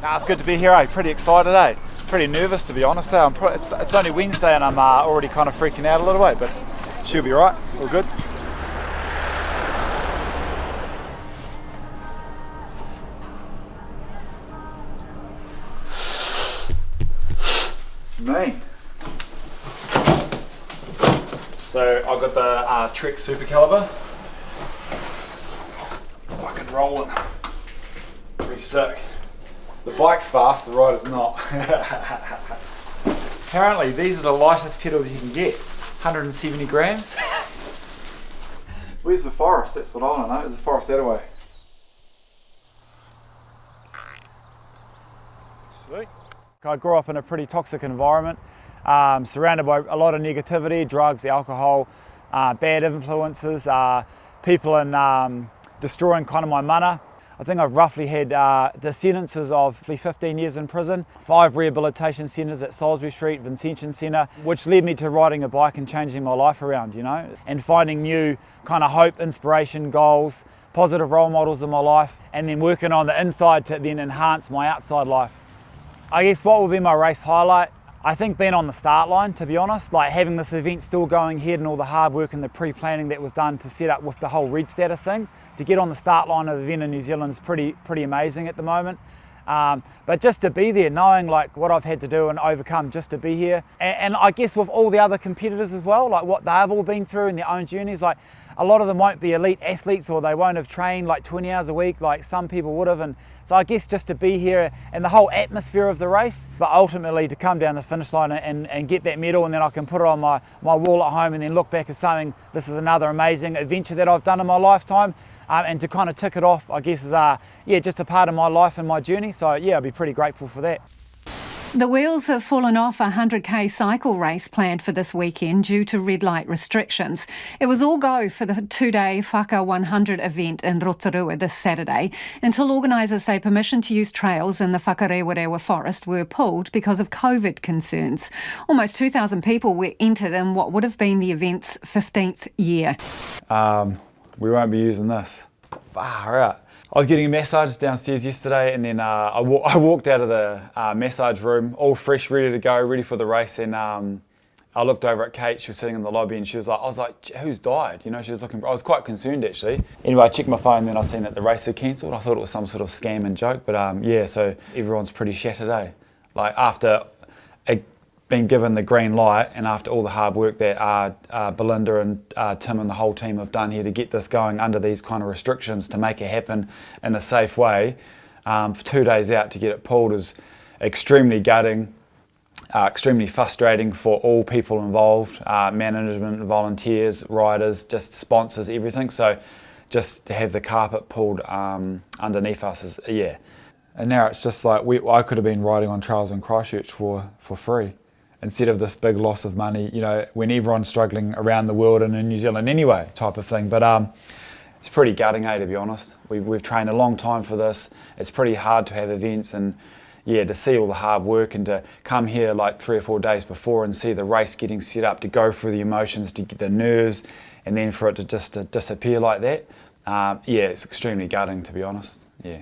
Nah, it's good to be here, eh? Pretty excited, eh? Pretty nervous, to be honest. Eh? It's only Wednesday and I'm already kind of freaking out a little bit, but she'll be right. All good. Me. So I've got the Trek Super Caliber. Fucking rolling. Pretty sick. The bike's fast, the rider's not. Apparently these are the lightest pedals you can get. 170 grams. Where's the forest? That's what I want to know. Is the forest that way? Sweet. I grew up in a pretty toxic environment, surrounded by a lot of negativity, drugs, alcohol, bad influences, people in destroying kind of my mana. I think I've roughly had the sentences of 15 years in prison, 5 rehabilitation centres at Salisbury Street, Vincentian Centre, which led me to riding a bike and changing my life around, you know, and finding new kind of hope, inspiration, goals, positive role models in my life, and then working on the inside to then enhance my outside life. I guess what will be my race highlight? I think being on the start line, to be honest, like having this event still going ahead and all the hard work and the pre-planning that was done to set up with the whole red status thing, to get on the start line of the event in New Zealand is pretty amazing at the moment. But just to be there, knowing like what I've had to do and overcome just to be here, and I guess with all the other competitors as well, like what they've all been through in their own journeys, like a lot of them won't be elite athletes or they won't have trained like 20 hours a week like some people would have, and so I guess just to be here and the whole atmosphere of the race, but ultimately to come down the finish line and get that medal, and then I can put it on my wall at home and then look back at saying this is another amazing adventure that I've done in my lifetime, and to kind of tick it off, I guess is just a part of my life and my journey. So yeah, I'd be pretty grateful for that. The wheels have fallen off a 100k cycle race planned for this weekend due to red light restrictions. It was all go for the 2-day Whaka 100 event in Rotorua this Saturday until organisers say permission to use trails in the Whakarewarewa forest were pulled because of COVID concerns. Almost 2,000 people were entered in what would have been the event's 15th year. We won't be using this. Far out. I was getting a massage downstairs yesterday, and then I walked out of the massage room all fresh, ready to go, ready for the race, and I looked over at Kate. She was sitting in the lobby and I was like, who's died? You know, she was looking, I was quite concerned actually. Anyway, I checked my phone and then I seen that the race had cancelled. I thought it was some sort of scam and joke, but yeah, so everyone's pretty shattered, eh? Like after being given the green light and after all the hard work that Belinda and Tim and the whole team have done here to get this going under these kind of restrictions to make it happen in a safe way, for 2 days out to get it pulled is extremely gutting, extremely frustrating for all people involved, management, volunteers, riders, just sponsors, everything. So just to have the carpet pulled underneath us is, yeah. And now it's just like, I could have been riding on trails in Christchurch for free, instead of this big loss of money, you know, when everyone's struggling around the world and in New Zealand anyway, type of thing. But it's pretty gutting, to be honest. We've trained a long time for this. It's pretty hard to have events, and yeah, to see all the hard work and to come here like 3 or 4 days before and see the race getting set up, to go through the emotions, to get the nerves, and then for it to just to disappear like that, yeah, it's extremely gutting, to be honest, yeah.